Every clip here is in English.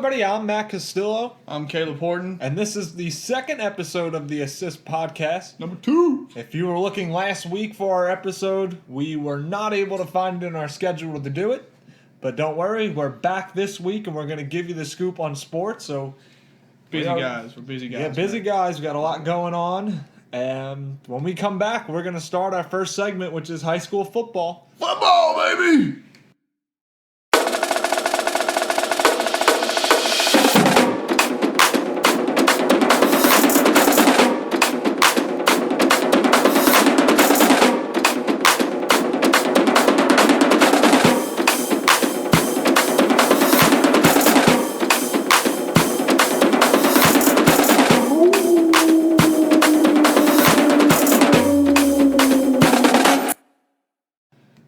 everybody. I'm Matt Castillo, I'm Caleb Horton. and this is the second episode of the Assist Podcast. Number 2. If you were looking last week for our episode, we were not able to find it in our schedule to do it. But don't worry, we're back this week, and we're going to give you the scoop on sports. So Busy guys. We're busy guys. Yeah, busy guys. We got a lot going on. And when we come back, we're going to start our first segment, which is high school football. Football, baby!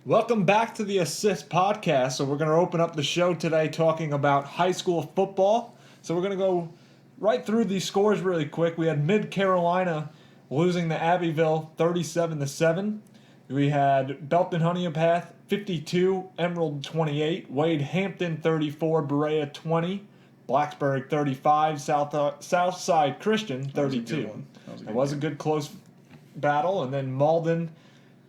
Welcome back to the Assist Podcast. So we're going to open up the show today talking about high school football. So we're going to go right through these scores really quick. We had Mid-Carolina losing to Abbeville 37-7. We had Belton Honiopath 52, Emerald 28, Wade Hampton 34, Berea 20, Blacksburg 35, Southside Christian 32. It was a good close battle. And then Malden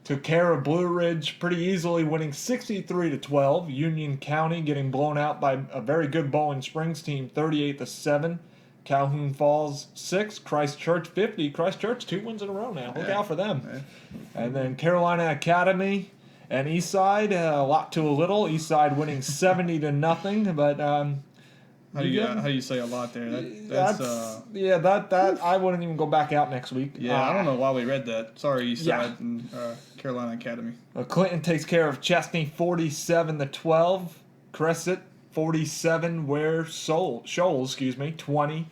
took care of Blue Ridge pretty easily, winning 63-12. Union County getting blown out by a very good Bowling Springs team, 38-7. Calhoun Falls 6, Christchurch 50. Christchurch 2 wins in a row now. Look out for them. Yeah. And then Carolina Academy and Eastside, a lot to a little. Eastside winning 70-0. But how do you say a lot there? That I wouldn't even go back out next week. Yeah, I don't know why we read that. Sorry, Eastside and Carolina Academy. Clinton takes care of Chesney 47-12. Crescent 47. Shoals 20.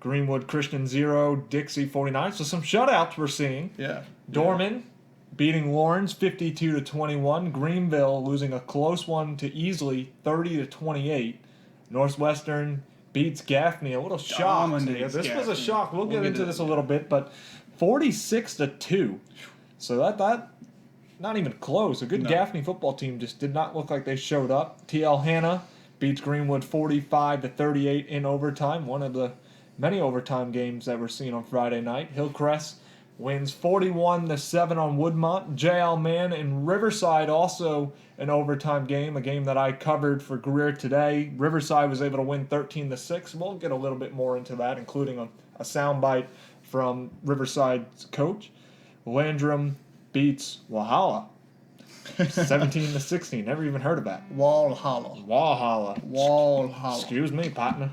Greenwood Christian 0. Dixie 49. So some shutouts we're seeing. Yeah. Dorman beating Lawrence 52-21. Greenville losing a close one to Easley 30-28. Northwestern beats Gaffney. A little shock. This was a shock. We'll get into this a little bit, but 46-2. So that not even close. A good Gaffney football team just did not look like they showed up. TL Hanna beats Greenwood 45-38 in overtime. One of the many overtime games that we're seeing on Friday night. Hillcrest wins 41-7 on Woodmont. JL Mann and Riverside also an overtime game, a game that I covered for Greer today. Riverside was able to win 13-6. We'll get a little bit more into that, including a soundbite from Riverside's coach. Landrum beats Walhalla 17-16. Never even heard of that. Walhalla. Excuse me, partner.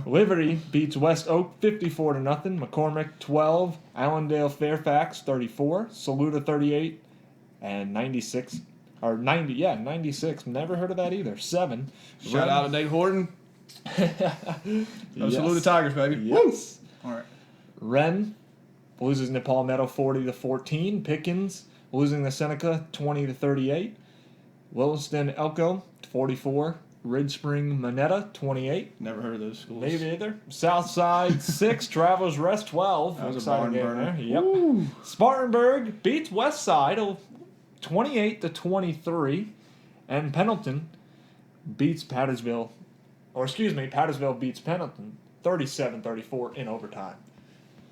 Liberty beats West Oak 54-0. McCormick 12. Allendale Fairfax 34. Saluda 38. And 96. 96. Never heard of that either. 7. Shout out to Nate Horton. Salute the Tigers, baby. Yes. Woo! All right. Wren loses to Palmetto 40-14. Pickens losing to Seneca 20-38. Williston Elko 44. Ridge Spring Monetta 28. Never heard of those schools. Maybe either. Southside 6. Travelers Rest 12. That was exciting a game barn there. burner. Yep. Woo. Spartanburg beats Westside 28-23. And Pendleton beats Pattersville. Pattersville beats Pendleton 37-34 in overtime.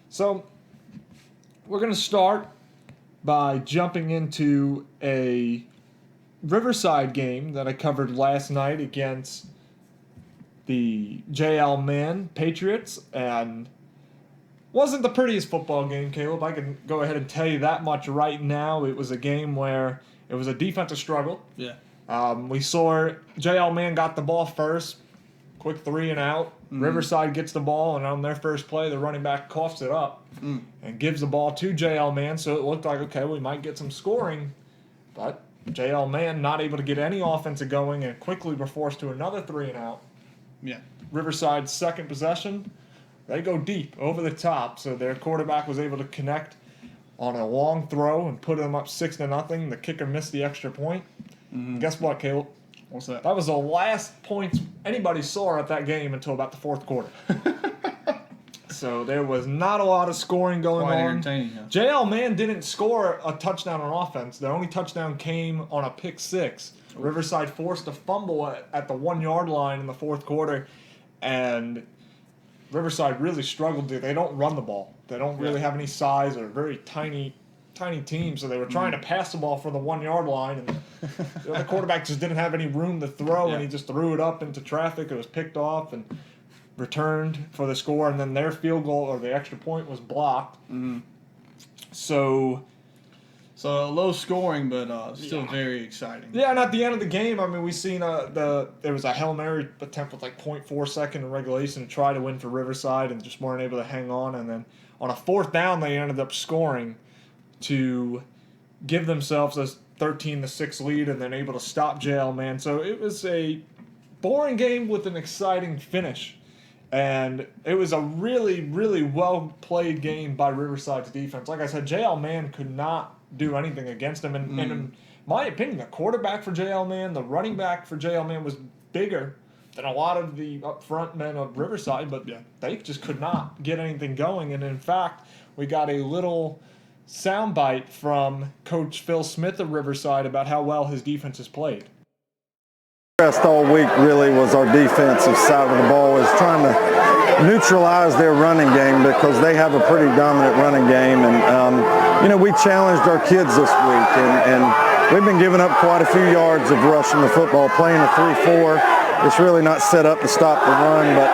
So we're going to start by jumping into a Riverside game that I covered last night against the JL Mann Patriots, and wasn't the prettiest football game, Caleb. I can go ahead and tell you that much right now. It was a game where it was a defensive struggle. Yeah. We saw JL Mann got the ball first, quick 3 and out. Mm-hmm. Riverside gets the ball, and on their first play, the running back coughs it up and gives the ball to JL Mann. So it looked like, okay, we might get some scoring. But JL Mann not able to get any offensive going and quickly were forced to another 3 and out. Yeah. Riverside's second possession, they go deep over the top. So their quarterback was able to connect on a long throw and put them up 6-0. The kicker missed the extra point. Mm-hmm. Guess what, Caleb? What's that? That was the last points anybody saw at that game until about the fourth quarter. So there was not a lot of scoring going Quite on. entertaining, yeah. JL Mann didn't score a touchdown on offense. Their only touchdown came on a pick six. Riverside forced a fumble at the 1 yard line in the fourth quarter, and Riverside really struggled to. They don't run the ball. They don't really have any size. They're a very tiny team, so they were trying to pass the ball from the 1 yard line, and the quarterback just didn't have any room to throw, and he just threw it up into traffic. It was picked off and returned for the score, and then their field goal or the extra point was blocked. So low scoring, but still very exciting. Yeah, and at the end of the game, I mean, we seen there was a Hail Mary attempt with like 0.4 second in regulation to try to win for Riverside, and just weren't able to hang on. And then on a fourth down, they ended up scoring to give themselves a 13-6 lead, and then able to stop JL Man. So it was a boring game with an exciting finish. And it was a really, really well-played game by Riverside's defense. Like I said, JL Man could not do anything against them. And in my opinion, the quarterback for JL Man, the running back for JL Man was bigger than a lot of the up-front men of Riverside, but they just could not get anything going. And in fact, we got a little soundbite from Coach Phil Smith of Riverside about how well his defense has played. All week really was our defensive side of the ball, is trying to neutralize their running game, because they have a pretty dominant running game. And we challenged our kids this week, and we've been giving up quite a few yards of rushing the football, playing a 3-4. It's really not set up to stop the run, but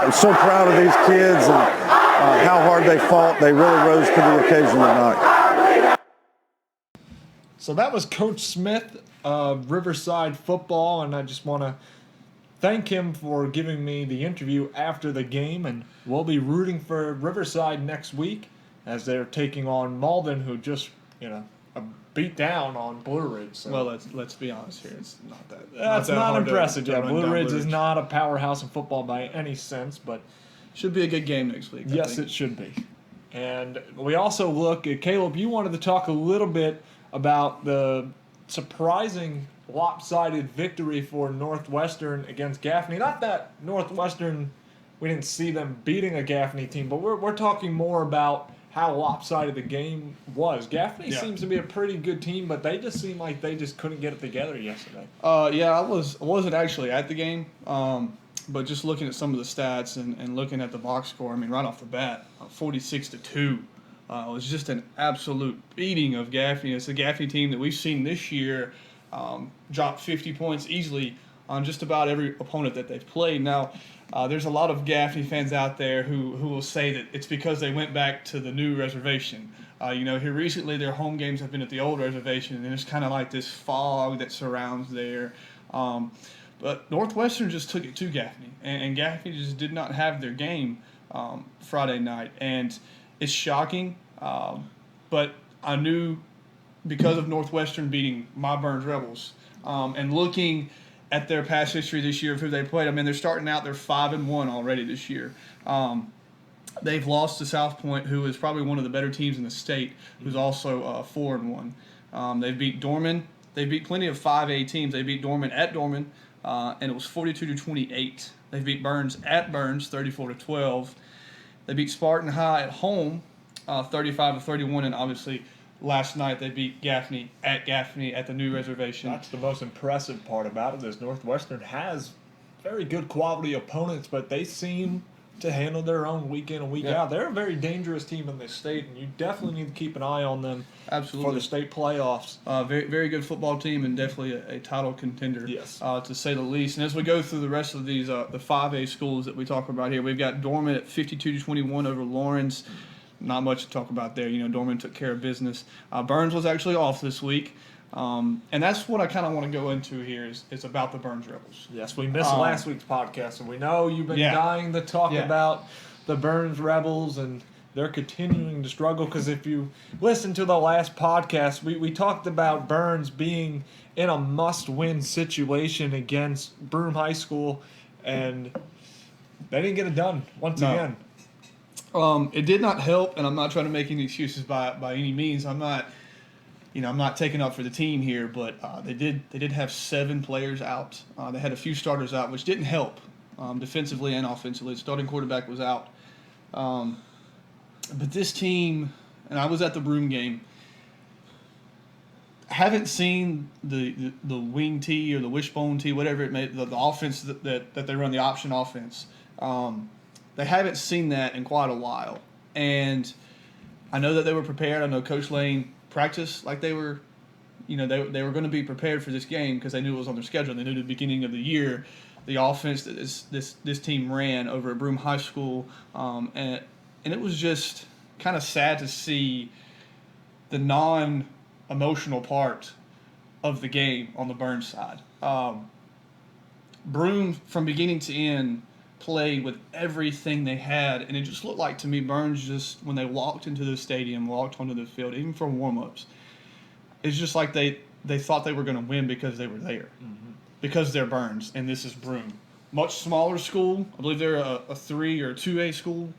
I'm so proud of these kids and how hard they fought. They really rose to the occasion tonight. So that was Coach Smith of Riverside football, and I just want to thank him for giving me the interview after the game, and we'll be rooting for Riverside next week as they're taking on Malden, who just, a beat down on Blue Ridge. So. Well, let's be honest here. It's not that. That's not impressive. Blue Ridge is Ridge. Not a powerhouse in football by any sense, but Should be a good game next week. Yes, it should be. And we also look at, Caleb, you wanted to talk a little bit about the surprising lopsided victory for Northwestern against Gaffney. Not that Northwestern, we didn't see them beating a Gaffney team, but we're talking more about how lopsided the game was. Gaffney seems to be a pretty good team, but they just seem like they just couldn't get it together yesterday. I wasn't actually at the game, but just looking at some of the stats and looking at the box score, I mean, right off the bat, 46-2. It was just an absolute beating of Gaffney. It's a Gaffney team that we've seen this year drop 50 points easily on just about every opponent that they've played. Now, there's a lot of Gaffney fans out there who will say that it's because they went back to the new reservation. Here recently their home games have been at the old reservation, and there's kind of like this fog that surrounds there. But Northwestern just took it to Gaffney, and Gaffney just did not have their game Friday night. And it's shocking, but I knew because of Northwestern beating my Burns Rebels and looking at their past history this year of who they played. I mean, they're starting out, they're 5-1 already this year. They've lost to South Point, who is probably one of the better teams in the state, who's also 4-1. They've beat Dorman. They beat plenty of 5A teams. They beat Dorman at Dorman, and it was 42-28. They beat Burns at Burns, 34-12. They beat Spartan High at home, 35-31, and obviously last night they beat Gaffney at the new reservation. That's the most impressive part about it, is Northwestern has very good quality opponents, but they seem to handle their own week in and week out. They're a very dangerous team in this state, and you definitely need to keep an eye on them for the state playoffs. Very, very good football team, and definitely a title contender, to say the least. And as we go through the rest of these, the 5A schools that we talk about here, we've got Dorman at 52-21 over Lawrence. Not much to talk about there. Dorman took care of business. Burns was actually off this week. And that's what I kind of want to go into here is about the Burns Rebels. Yes, we missed last week's podcast, and we know you've been dying to talk about the Burns Rebels, and they're continuing to struggle, because if you listen to the last podcast, we talked about Burns being in a must-win situation against Broome High School, and they didn't get it done once again. It did not help, and I'm not trying to make any excuses by any means. I'm not taking up for the team here, but they did have 7 players out. They had a few starters out, which didn't help defensively and offensively. The starting quarterback was out. But this team, and I was at the Broome game, haven't seen the wing tee or the wishbone tee, whatever it may, the offense that they run, the option offense. They haven't seen that in quite a while, and I know that they were prepared. I know Coach Lane practiced like they were, they were going to be prepared for this game because they knew it was on their schedule. They knew at the beginning of the year the offense that this team ran over at Broome High School, and it was just kind of sad to see the non-emotional part of the game on the Burns side. Broome, from beginning to end, played with everything they had, and it just looked like to me Burns just, when they walked into the stadium, walked onto the field, even for warm-ups, it's just like they thought they were going to win because they were there. Mm-hmm. Because they're Burns, and this is Broome. Much smaller school. I believe they're a 3 or 2A school.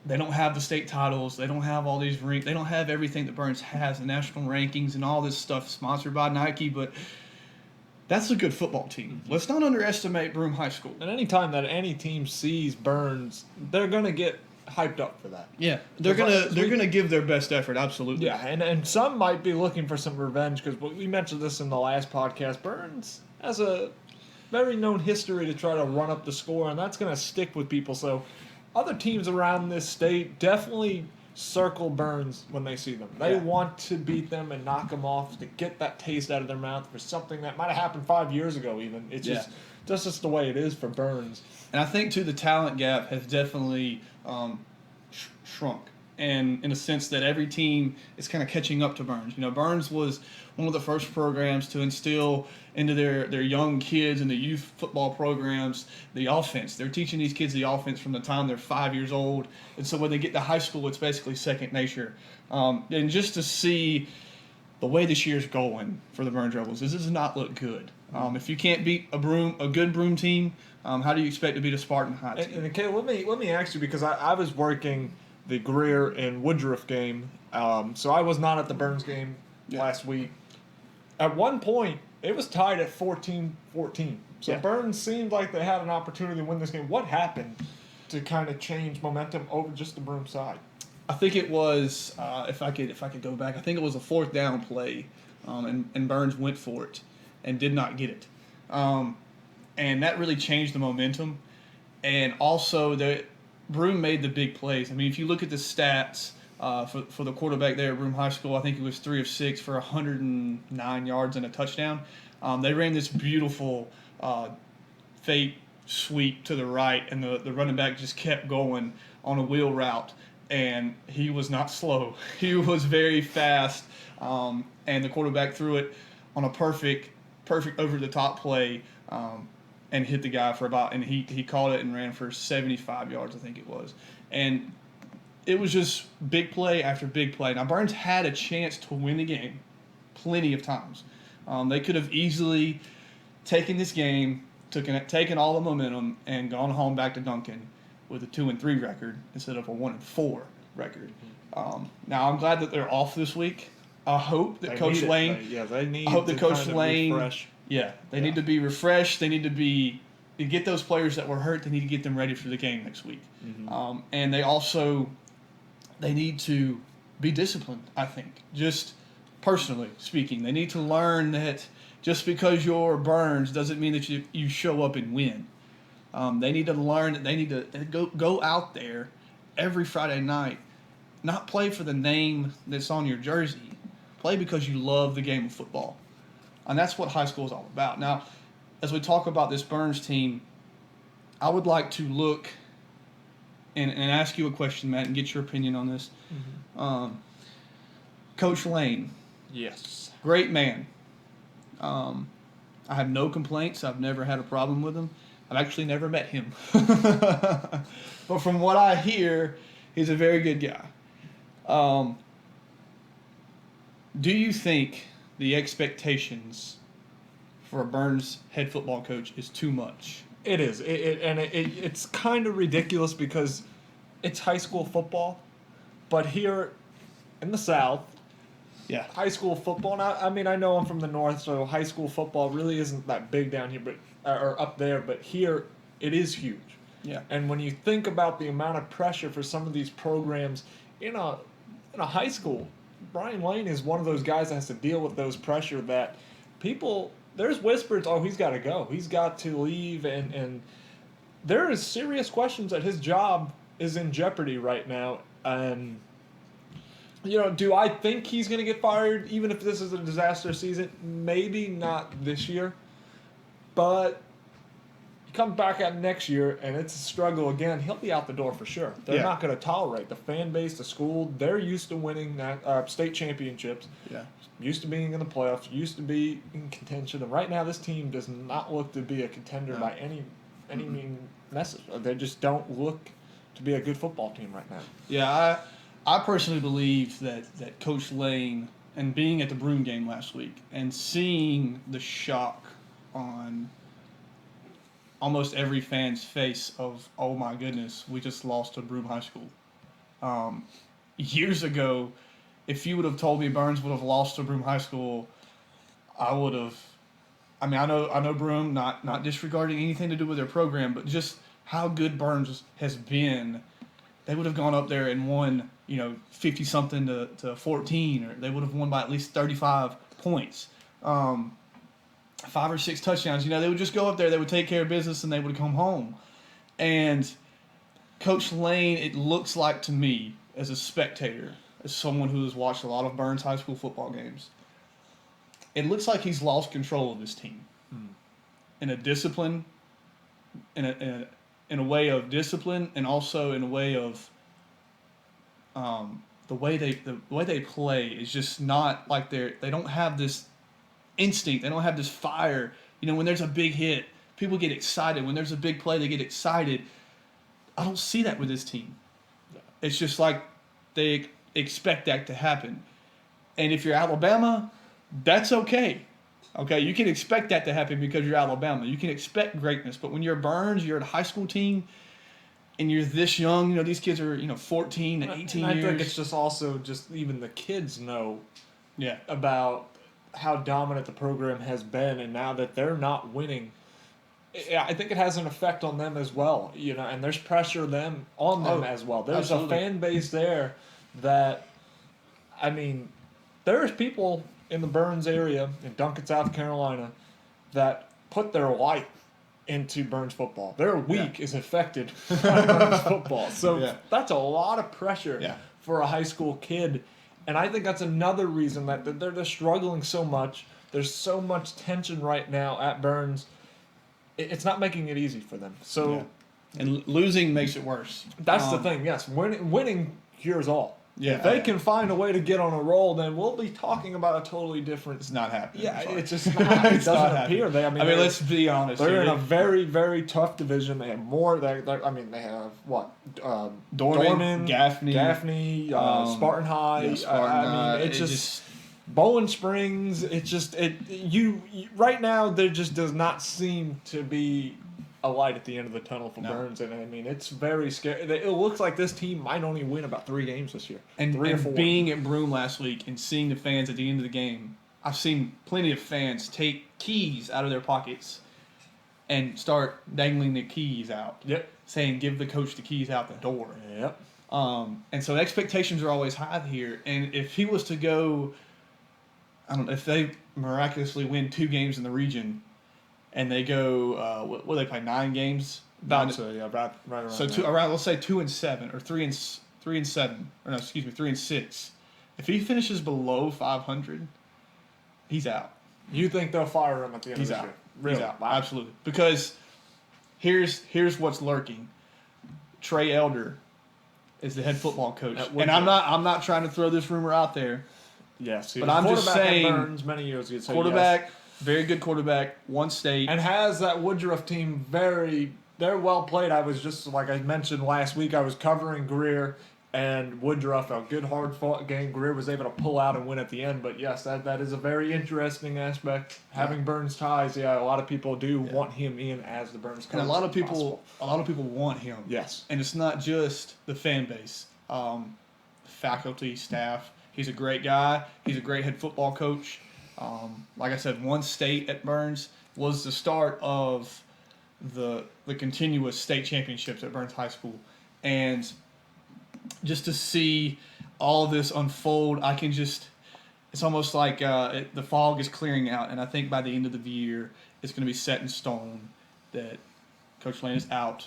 They don't have the state titles. They don't have all these rings. They don't have everything that Burns has, the national rankings and all this stuff sponsored by Nike, but that's a good football team. Mm-hmm. Let's not underestimate Broome High School. And anytime that any team sees Burns, they're going to get hyped up for that. Yeah, they're gonna give their best effort, absolutely. Yeah, and some might be looking for some revenge because we mentioned this in the last podcast. Burns has a very known history to try to run up the score, and that's going to stick with people. So other teams around this state definitely circle Burns when they see them. They want to beat them and knock them off to get that taste out of their mouth for something that might have happened 5 years ago even. It's just that's just the way it is for Burns. And I think, too, the talent gap has definitely shrunk. And in a sense that every team is kind of catching up to Burns. Burns was one of the first programs to instill into their young kids and the youth football programs the offense. They're teaching these kids the offense from the time they're 5 years old. And so when they get to high school, it's basically second nature. And just to see the way this year's going for the Burns Rebels, this does not look good. If you can't beat a good Broome team, how do you expect to beat a Spartan High team? And Caleb, let me ask you, because I was working the Greer and Woodruff game, so I was not at the Burns game last week. At one point, it was tied at 14-14. So Burns seemed like they had an opportunity to win this game. What happened to kind of change momentum over just the Broome side? I think it was, if I could go back, I think it was a fourth down play, and Burns went for it and did not get it. And that really changed the momentum. And also, Broome made the big plays. I mean, if you look at the stats for the quarterback there at Broome High School, I think he was 3 of 6 for 109 yards and a touchdown. They ran this beautiful fake sweep to the right, and the running back just kept going on a wheel route. And he was not slow. He was very fast, and the quarterback threw it on a perfect over-the-top play, and hit the guy and he caught it and ran for 75 yards, I think it was. And it was just big play after big play. Now, Burns had a chance to win the game plenty of times. They could have easily taken this game, taken all the momentum, and gone home back to Duncan with a 2-3 record instead of a 1-4 record. Now, I'm glad that they're off this week. I hope that Coach Lane. They need. I hope that Coach Lane. Refresh. They need to be refreshed. They need to get those players that were hurt. They need to get them ready for the game next week. Mm-hmm. And they need to be disciplined, I think. Just personally speaking, they need to learn that just because you're Burns doesn't mean that you show up and win. They need to learn that they need to go out there every Friday night, not play for the name that's on your jersey. Play because you love the game of football. And that's what high school is all about. Now, as we talk about this Burns team, I would like to look and ask you a question, Matt, and get your opinion on this. Mm-hmm. Coach Lane. Yes. Great man. I have no complaints. I've never had a problem with him. I've actually never met him. But from what I hear, he's a very good guy. Do you think the expectations for a Burns head football coach is too much? It is. It's kind of ridiculous because it's high school football, but here in the South, high school football. Now, I mean, I know I'm from the North, so high school football really isn't that big down here, or up there. But here, it is huge. Yeah. And when you think about the amount of pressure for some of these programs in a high school, Brian Lane is one of those guys that has to deal with those pressure that people. There's whispers, oh, he's got to go, he's got to leave, and there is serious questions that his job is in jeopardy right now. And do I think he's going to get fired even if this is a disaster season? Maybe not this year, but he comes back out next year and it's a struggle again. He'll be out the door for sure. They're not going to tolerate the fan base, the school. They're used to winning state championships. Yeah. Used to being in the playoffs. Used to be in contention. And right now, this team does not look to be a contender by any means necessary. They just don't look to be a good football team right now. Yeah, I personally believe that Coach Lane, and being at the Broome game last week and seeing the shock on almost every fan's face of, oh my goodness, we just lost to Broome High School. Years ago, if you would have told me Burns would have lost to Broome High School, I would have. I mean, I know Broome, not disregarding anything to do with their program, but just how good Burns has been. They would have gone up there and won, 50-something to 14, or they would have won by at least 35 points. 5 or 6 touchdowns. They would just go up there, they would take care of business, and they would come home. And Coach Lane, it looks like to me, as a spectator, as someone who has watched a lot of Burns High School football games, it looks like he's lost control of this team. In a discipline, in a way of discipline, and also in a way of the way they play is just not like they don't have this instinct. They don't have this fire. When there's a big hit, people get excited. When there's a big play, they get excited. I don't see that with this team. It's just like they expect that to happen. And if you're Alabama, that's okay. Okay, you can expect that to happen because you're Alabama. You can expect greatness. But when you're Burns, you're a high school team, and you're this young, these kids are, 14 and 18 and I years. think it's just also just even the kids know Yeah. about how dominant the program has been, and now that they're not winning, I think it has an effect on them as well. And there's pressure on them as well. There's absolutely. a fan base there that, I mean, there's people in the Burns area in Duncan, South Carolina, that put their life into Burns football. Their week is affected by Burns football. So that's a lot of pressure for a high school kid. And I think that's another reason that they're struggling so much. There's so much tension right now at Burns. It's not making it easy for them. So, and losing makes it worse. That's the thing. Yes, winning cures all. Yeah, if they can find a way to get on a roll, then we'll be talking about a totally different. It's not happening. Yeah, it's just not. It doesn't appear. I mean, let's be honest. They're in a very, very tough division. They have more. They have what? Dorman, Gaffney, Spartan High. It's just Bowling Springs. It's just you right now. There just does not seem to be a light at the end of the tunnel for Burns, and I mean it's very scary. It looks like this team might only win about 3 games this year, and 3 or 4. Being at Broome last week and seeing the fans at the end of the game, I've seen plenty of fans take keys out of their pockets and start dangling the keys out. Yep. Saying, "Give the coach the keys out the door." Yep. And so expectations are always high here, and if he was to go, I don't know, if they miraculously win 2 games in the region. And they go, what do they play, 9 games? Right around. So let's say 2-7 or 3-7, or no, excuse me, 3-6. If he finishes below 500, he's out. You think they'll fire him at the end of the year? Really? He's out. Wow. Absolutely. Because here's what's lurking. Trey Elder is the head football coach, and I'm not trying to throw this rumor out there. Yes, but I'm just saying, Burns many years ago. Quarterback. Yes. Very good quarterback, one state. And has that Woodruff team they're well played. I was just, like I mentioned last week, I was covering Greer and Woodruff, a good hard-fought game. Greer was able to pull out and win at the end. But, yes, that is a very interesting aspect. Having Burns ties, a lot of people do want him in as the Burns coach. And a lot of people want him. Yes. And it's not just the fan base. Faculty, staff. He's a great guy. He's a great head football coach. Like I said, one state at Burns was the start of the continuous state championships at Burns High School. And just to see, all of this unfold, I can just. It's almost like the fog is clearing out, and I think by the end of the year, it's going to be set in stone that Coach Lane is out,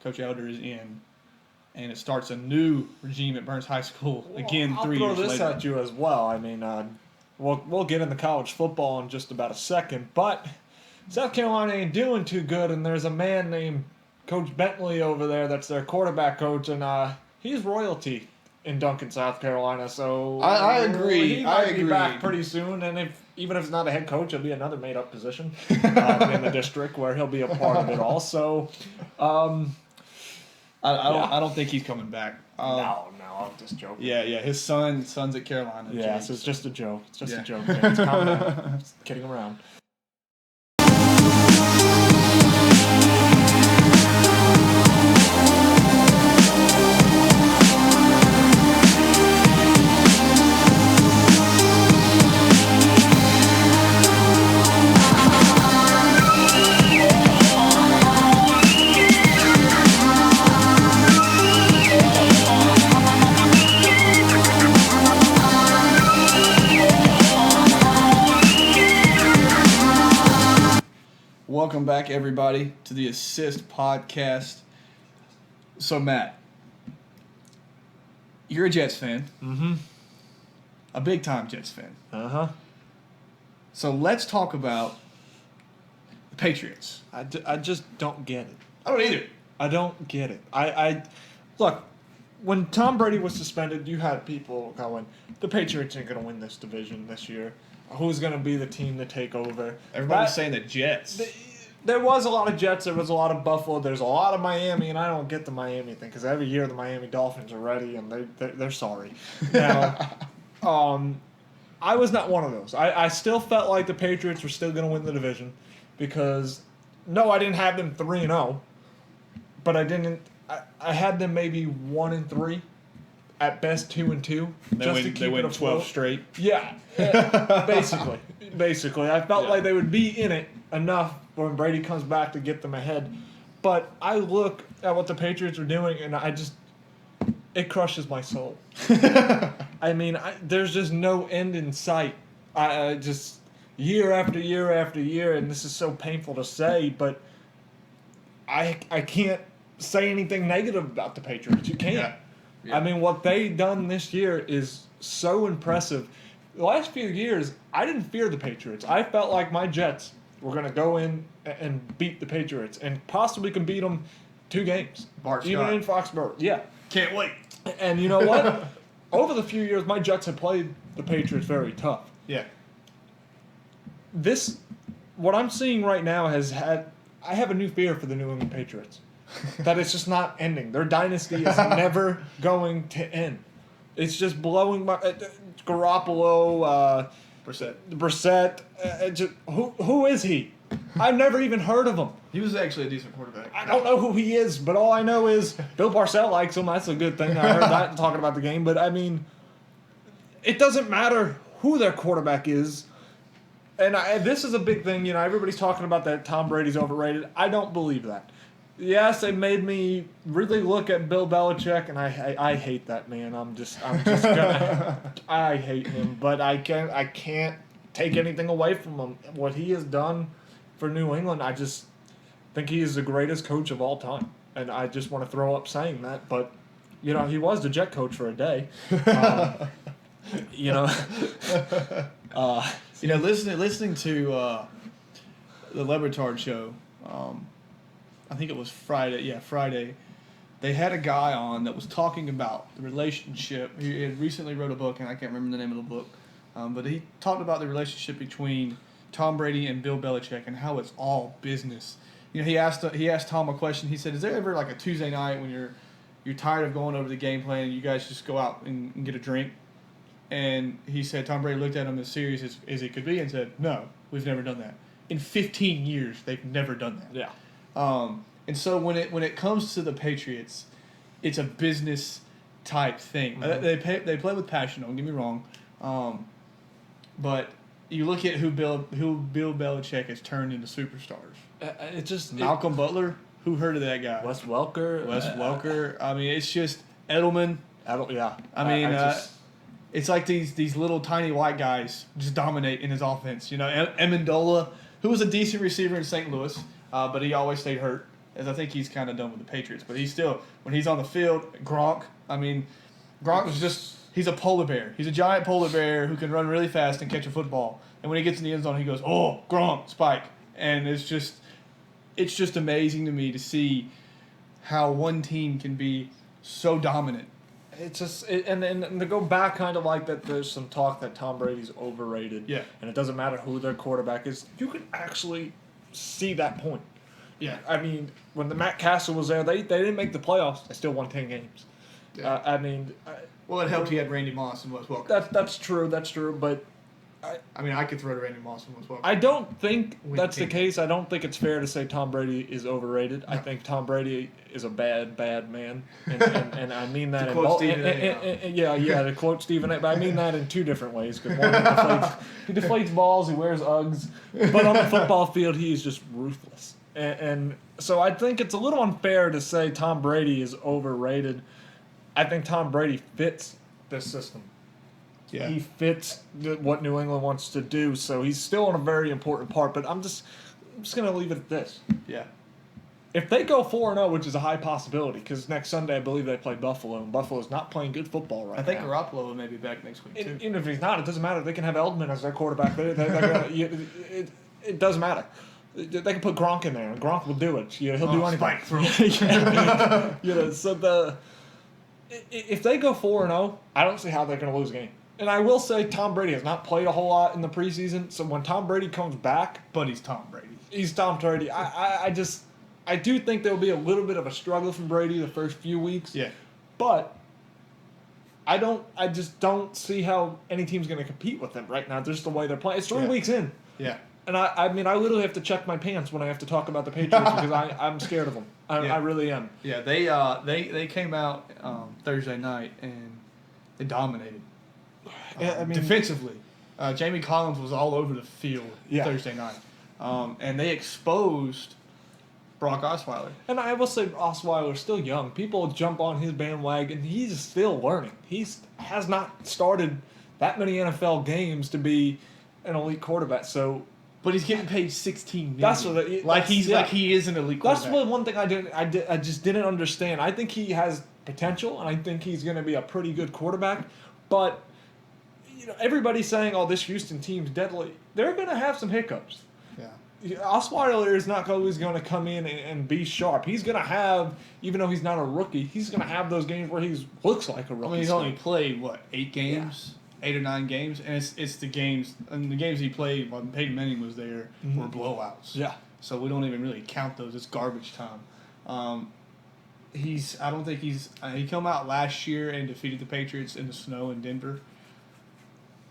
Coach Elder is in, and it starts a new regime at Burns High School again. I'll 3 throw years this later. at you as well. I mean, we'll get into college football in just about a second, but South Carolina ain't doing too good, and there's a man named Coach Bentley over there that's their quarterback coach, and he's royalty in Duncan, South Carolina. So I agree. He I might be agree. back pretty soon, and even if it's not a head coach, it'll be another made-up position in the district where he'll be a part of it all. So, I Yeah. don't think he's coming back. no, I'm just joking. Yeah. His son's at Carolina. Yeah, James. so it's just a joke. It's just Yeah. a joke. It's calm down. Just kidding around. Welcome back, everybody, to the Assist Podcast. So, Matt, you're a Jets fan. Mm-hmm. A big-time Jets fan. Uh-huh. So let's talk about the Patriots. I just don't get it. I don't either. I don't get it. I look, when Tom Brady was suspended, you had people going, the Patriots ain't going to win this division this year. Who's going to be the team to take over? Everybody's saying the Jets. There was a lot of Jets. There was a lot of Buffalo. There's a lot of Miami, and I don't get the Miami thing because every year the Miami Dolphins are ready, and they're sorry. Now, I was not one of those. I still felt like the Patriots were still going to win the division because, no, I didn't have them 3-0, but I didn't. I had them maybe 1-3, at best 2-2. They win 12 straight. Yeah, basically. I felt like they would be in it enough when Brady comes back to get them ahead. But I look at what the Patriots are doing, and it crushes my soul. I mean, there's just no end in sight. I just, year after year after year, and this is so painful to say, but I can't say anything negative about the Patriots. You can't. Yeah. Yeah. I mean, what they done this year is so impressive. The last few years, I didn't fear the Patriots. I felt like my Jets were going to go in and beat the Patriots and possibly can beat them 2 games. Bart Even Scott. in Foxborough. Yeah. Can't wait. And you know what? Over the few years, my Jets have played the Patriots very tough. Yeah. What I'm seeing right now I have a new fear for the New England Patriots. That it's just not ending. Their dynasty is never going to end. It's just blowing my Garoppolo, Brissett. Who is he? I've never even heard of him. He was actually a decent quarterback. I don't know who he is, but all I know is Bill Parcells likes him. That's a good thing. I heard that talking about the game. But I mean, it doesn't matter who their quarterback is. And this is a big thing. You know, everybody's talking about that Tom Brady's overrated. I don't believe that. Yes, it made me really look at Bill Belichick, and I hate that man. I'm just gonna I hate him, but I can't take anything away from him. What he has done for New England, I just think he is the greatest coach of all time, and I just want to throw up saying that. But you know, he was the Jet coach for a day. You know, listening to the Le Batard show. I think it was Friday. Yeah, Friday. They had a guy on that was talking about the relationship. He had recently wrote a book, and I can't remember the name of the book. But he talked about the relationship between Tom Brady and Bill Belichick and how it's all business. You know, he asked Tom a question. He said, "Is there ever like a Tuesday night when you're tired of going over the game plan and you guys just go out and get a drink?" And he said Tom Brady looked at him as serious as he could be and said, "No, we've never done that. In 15 years, they've never done that." yeah. And so when it comes to the Patriots, it's a business type thing. Mm-hmm. They play with passion. Don't get me wrong, but you look at who Bill Belichick has turned into superstars. It just Malcolm Butler. Who heard of that guy? Wes Welker. Wes Welker. I mean, it's just Edelman. Yeah. I mean, it's like these little tiny white guys just dominate in his offense. You know, Amendola, who was a decent receiver in St. Louis, but he always stayed hurt, as I think he's kind of done with the Patriots. But he's still, when he's on the field, Gronk, I mean, Gronk was just, he's a polar bear. He's a giant polar bear who can run really fast and catch a football. And when he gets in the end zone, he goes, oh, Gronk, spike. And it's just amazing to me to see how one team can be so dominant. It's just and to go back kind of like that. There's some talk that Tom Brady's overrated. Yeah. And it doesn't matter who their quarterback is. You can actually see that point. Yeah. I mean, when the Matt Castle was there, they didn't make the playoffs. They still won 10 games. Yeah. I mean, Well, it helped he had Randy Moss and Wes Welker. that's true. That's true. But I mean, I could throw to Randy Moss and Wes Welker. I don't think Win that's the team. case. I don't think it's fair to say Tom Brady is overrated. I think Tom Brady is a bad man, and I mean that To in quote both. Stephen A. Yeah. To quote Stephen A. But I mean that in two different ways. Because one, he deflates balls, he wears Uggs, but on the football field, he is just ruthless. And so I think it's a little unfair to say Tom Brady is overrated. I think Tom Brady fits this system. Yeah. He fits what New England wants to do, so he's still in a very important part. But I'm just going to leave it at this. Yeah. If they go 4-0, which is a high possibility, because next Sunday I believe they play Buffalo, and Buffalo's not playing good football right now. I think Garoppolo may be back next week, too. Even if he's not, it doesn't matter. They can have Eldman as their quarterback. It doesn't matter. They can put Gronk in there, and Gronk will do it. He'll do anything. Spike through. So if they go 4-0, I don't see how they're going to lose a game. And I will say Tom Brady has not played a whole lot in the preseason, so when Tom Brady comes back, But he's Tom Brady. he's Tom Brady. I do think there will be a little bit of a struggle from Brady the first few weeks. Yeah. But I just don't see how any team's going to compete with them right now. Just the way they're playing. It's 3 weeks in. Yeah. And I mean, I literally have to check my pants when I have to talk about the Patriots because I'm scared of them. I really am. Yeah, they came out Thursday night and they dominated. Yeah, I mean, Defensively, Jamie Collins was all over the field Yeah. Thursday night, and they exposed Brock Osweiler. and I will say Osweiler's still young. People jump on his bandwagon. He's still learning. Has not started that many NFL games to be an elite quarterback. So But he's getting paid $16 million. That's what like he is an elite quarterback. that's one thing I just didn't understand. I think he has potential, and I think he's going to be a pretty good quarterback. But everybody's saying, "Oh, this Houston team's deadly." They're going to have some hiccups. Yeah. Osweiler is not always going to come in and be sharp. He's going to have, even though he's not a rookie, he's going to have those games where he looks like a rookie. I mean, he's only played 8 games, 8 or 9 games, and it's the games. And the games he played when Peyton Manning was there were blowouts. Yeah. So we don't even really count those. It's garbage time. I don't think he came out last year and defeated the Patriots in the snow in Denver.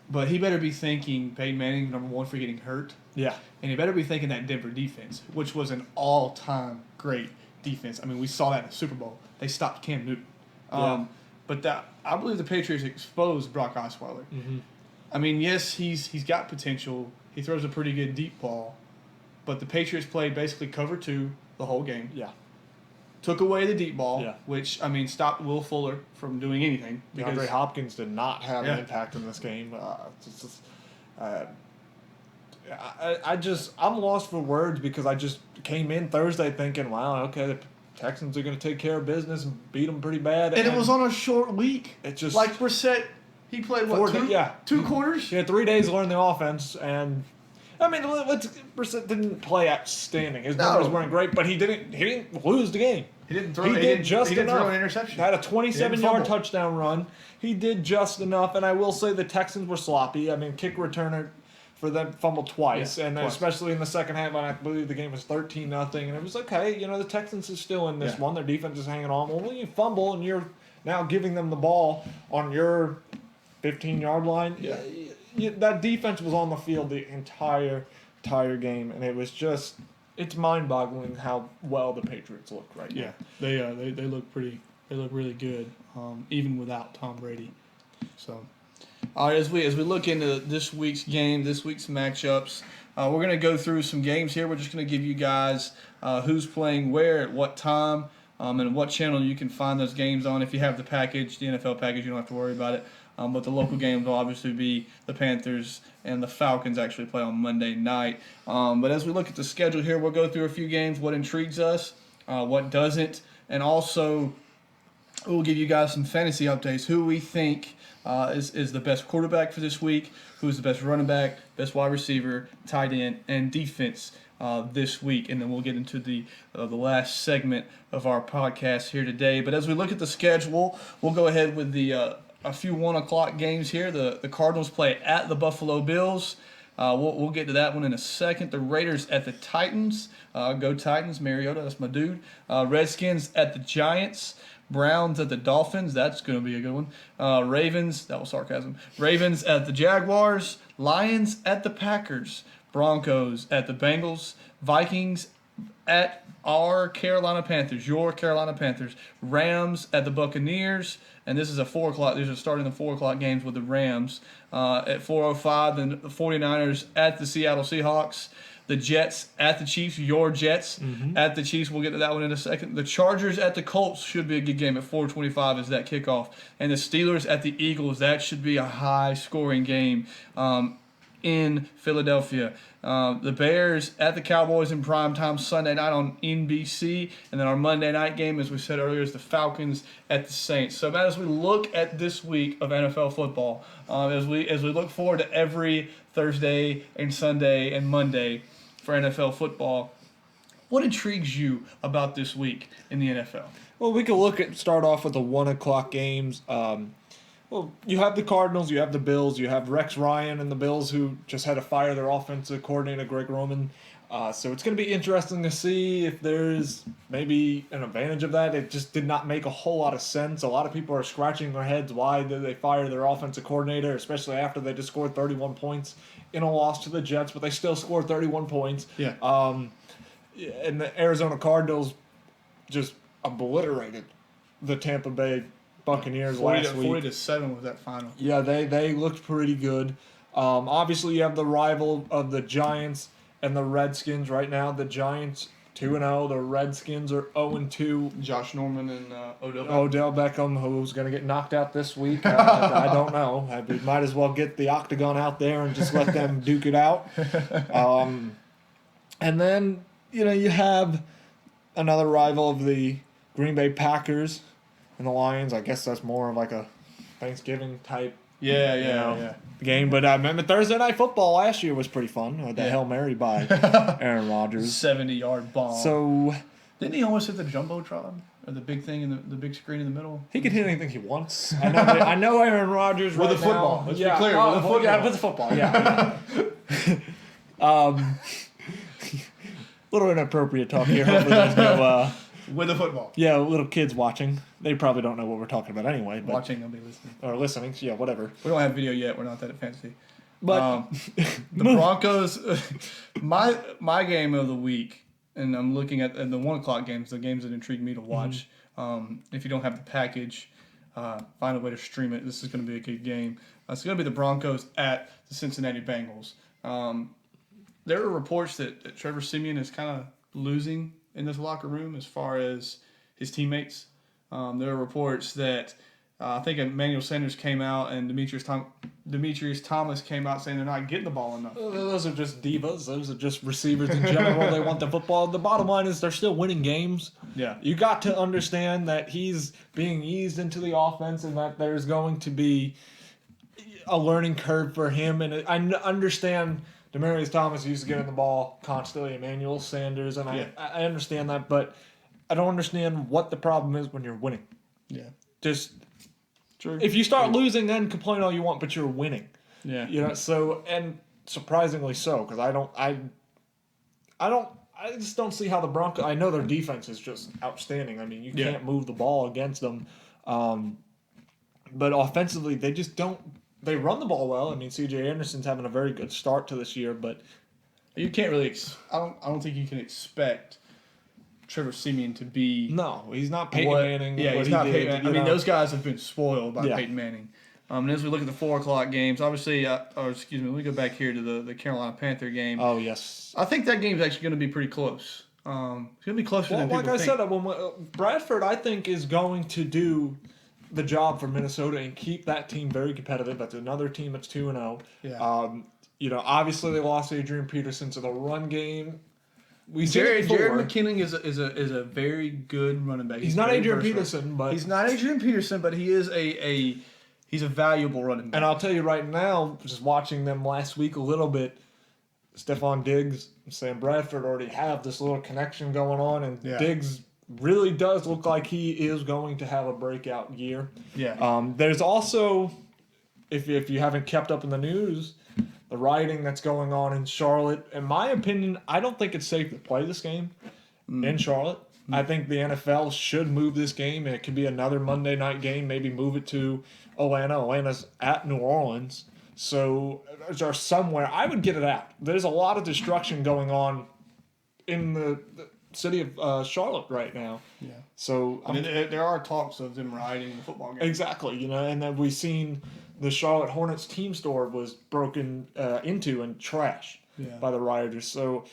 But he better be thinking Peyton Manning, number one, for getting hurt. Yeah. And he better be thinking that Denver defense, which was an all-time great defense. I mean, we saw that in the Super Bowl. They stopped Cam Newton. Yeah. But I believe the Patriots exposed Brock Osweiler. Mm-hmm. I mean, yes, he's got potential. He throws a pretty good deep ball. But the Patriots played basically cover 2 the whole game. Yeah. Took away the deep ball, Yeah. which, I mean, stopped Will Fuller from doing anything. DeAndre Hopkins did not have Yeah. an impact in this game. I'm lost for words because I just came in Thursday thinking, wow, okay, the Texans are going to take care of business and beat them pretty bad. And it was on a short week. It just Like Brissett, he played, two quarters? He had 3 days to learn the offense, and I mean, Brissett didn't play outstanding. His numbers weren't great, but he didn't lose the game. He didn't throw. He did he just didn't enough. throw an interception. Had a He 27-yard didn't fumble. touchdown run. He did just enough, and I will say the Texans were sloppy. I mean, kick returner for them fumbled twice, Yeah, and then twice. especially in the second half, I believe the game was 13-0, and it was okay. The Texans is still in this Yeah. one. Their defense is hanging on. Well, when you fumble and you're now giving them the ball on your 15-yard line, that defense was on the field the entire game, and it was just. It's mind-boggling how well the Patriots look right now. Yeah, they look pretty. They look really good, even without Tom Brady. So, all right, as we look into this week's game, this week's matchups, we're gonna go through some games here. We're just gonna give you guys who's playing where at what time. and what channel you can find those games on. If you have the package, the NFL package, you don't have to worry about it. But the local games will obviously be the Panthers and the Falcons actually play on Monday night. But as we look at the schedule here, we'll go through a few games, what intrigues us, what doesn't, and also we'll give you guys some fantasy updates, who we think is the best quarterback for this week, who's the best running back, best wide receiver, tight end, and defense this week. And then we'll get into the last segment of our podcast here today. But as we look at the schedule, we'll go ahead with a few 1 o'clock games here. The Cardinals play at the Buffalo Bills. We'll get to that one in a second. The Raiders at the Titans. Go Titans. Mariota, that's my dude. Redskins at the Giants. Browns at the Dolphins. That's going to be a good one. Ravens. That was sarcasm. Ravens at the Jaguars. Lions at the Packers. Broncos at the Bengals. Vikings at our Carolina Panthers, your Carolina Panthers. Rams at the Buccaneers, and this is a 4 o'clock. These are starting the 4 o'clock games with the Rams. At 4:05, then the 49ers at the Seattle Seahawks. The Jets at the Chiefs, your Jets at the Chiefs. We'll get to that one in a second. The Chargers at the Colts should be a good game at 4:25 is that kickoff. And the Steelers at the Eagles, that should be a high-scoring game in Philadelphia. The Bears at the Cowboys in primetime Sunday night on NBC. And then our Monday night game, as we said earlier, is the Falcons at the Saints. So, Matt, as we look at this week of NFL football, as we look forward to every Thursday and Sunday and Monday for NFL football, what intrigues you about this week in the NFL? Well, we could start off with the 1 o'clock games. Well, you have the Cardinals, you have the Bills, you have Rex Ryan and the Bills who just had to fire their offensive coordinator, Greg Roman. So it's going to be interesting to see if there's maybe an advantage of that. It just did not make a whole lot of sense. A lot of people are scratching their heads. Why did they fire their offensive coordinator, especially after they just scored 31 points in a loss to the Jets, but they still scored 31 points. Yeah. And the Arizona Cardinals just obliterated the Tampa Bay Buccaneers last week. 40-7 was that final. Yeah, they looked pretty good. Obviously, you have the rival of the Giants and the Redskins right now. The Giants 2-0. The Redskins are 0-2. Josh Norman and Odell Beckham. Odell Beckham, who's going to get knocked out this week. I don't know. We might as well get the octagon out there and just let them duke it out. And then, you have another rival of the Green Bay Packers and the Lions. I guess that's more of like a Thanksgiving type Yeah. game. But I remember Thursday Night Football last year was pretty fun. The Hail Mary by Aaron Rodgers. 70-yard bomb. So didn't he almost hit the Jumbotron? Or the big thing in the big screen in the middle? he can hit anything he wants. I know Aaron Rodgers With right the football. now. Let's be clear, with the football. Yeah, with the football. Yeah. Little inappropriate talk here. Hopefully there's no With the football. yeah, little kids watching. They probably don't know what we're talking about anyway. But, Watching, they'll be listening. or listening. So yeah, whatever. We don't have video yet. We're not that fancy. But The Broncos, my game of the week, and I'm looking at the 1 o'clock games, the games that intrigue me to watch. If you don't have the package, find a way to stream it. This is going to be a good game. It's going to be the Broncos at the Cincinnati Bengals. There are reports that Trevor Siemian is kind of losing in this locker room as far as his teammates. There are reports that I think Emmanuel Sanders came out and Demetrius Thomas came out saying they're not getting the ball enough. those are just divas. Those are just receivers in general. They want the football. The bottom line is they're still winning games. Yeah. You got to understand that he's being eased into the offense and that there's going to be a learning curve for him. And I understand Demaryius Thomas used to get in the ball constantly, Emmanuel Sanders, and I understand that, but I don't understand what the problem is when you're winning. Yeah. Just True. if you start losing, then complain all you want, but you're winning. Yeah. So, and surprisingly so, because I just don't see how the Broncos. I know their defense is just outstanding. I mean, you can't move the ball against them, but offensively they just don't. They run the ball well. I mean, C.J. Anderson's having a very good start to this year, but You can't really. I don't think you can expect Trevor Siemian to be. no, he's not Peyton Manning. Yeah, what he's he not did, Peyton Manning. I mean, those guys have been spoiled by Yeah. Peyton Manning. And as we look at the 4 o'clock games, obviously, let me go back here to the Carolina Panther game. Oh yes. I think that game's actually going to be pretty close. It's going to be closer Well, than like people I think. said, Bradford, I think, is going to do the job for Minnesota and keep that team very competitive. That's another team that's 2-0. Yeah. Obviously they lost Adrian Peterson, so the run game. We seen it before. Jared McKinnon is a very good running back. He's not very Adrian versatile. Peterson, but He's not Adrian Peterson, but he is he's a valuable running back. and I'll tell you right now, just watching them last week a little bit, Stephon Diggs and Sam Bradford already have this little connection going on, and Yeah. Diggs really does look like he is going to have a breakout year. Yeah. There's also, if you haven't kept up in the news, the rioting that's going on in Charlotte. In my opinion, I don't think it's safe to play this game in Charlotte. I think the NFL should move this game, and it could be another Monday night game. Maybe move it to Atlanta. Atlanta's at New Orleans. So, or somewhere. I would get it out. There's a lot of destruction going on in the city of Charlotte right now. Yeah. So, There are talks of them rioting the football game. exactly, and then we've seen the Charlotte Hornets team store was broken into and trashed by the rioters. So,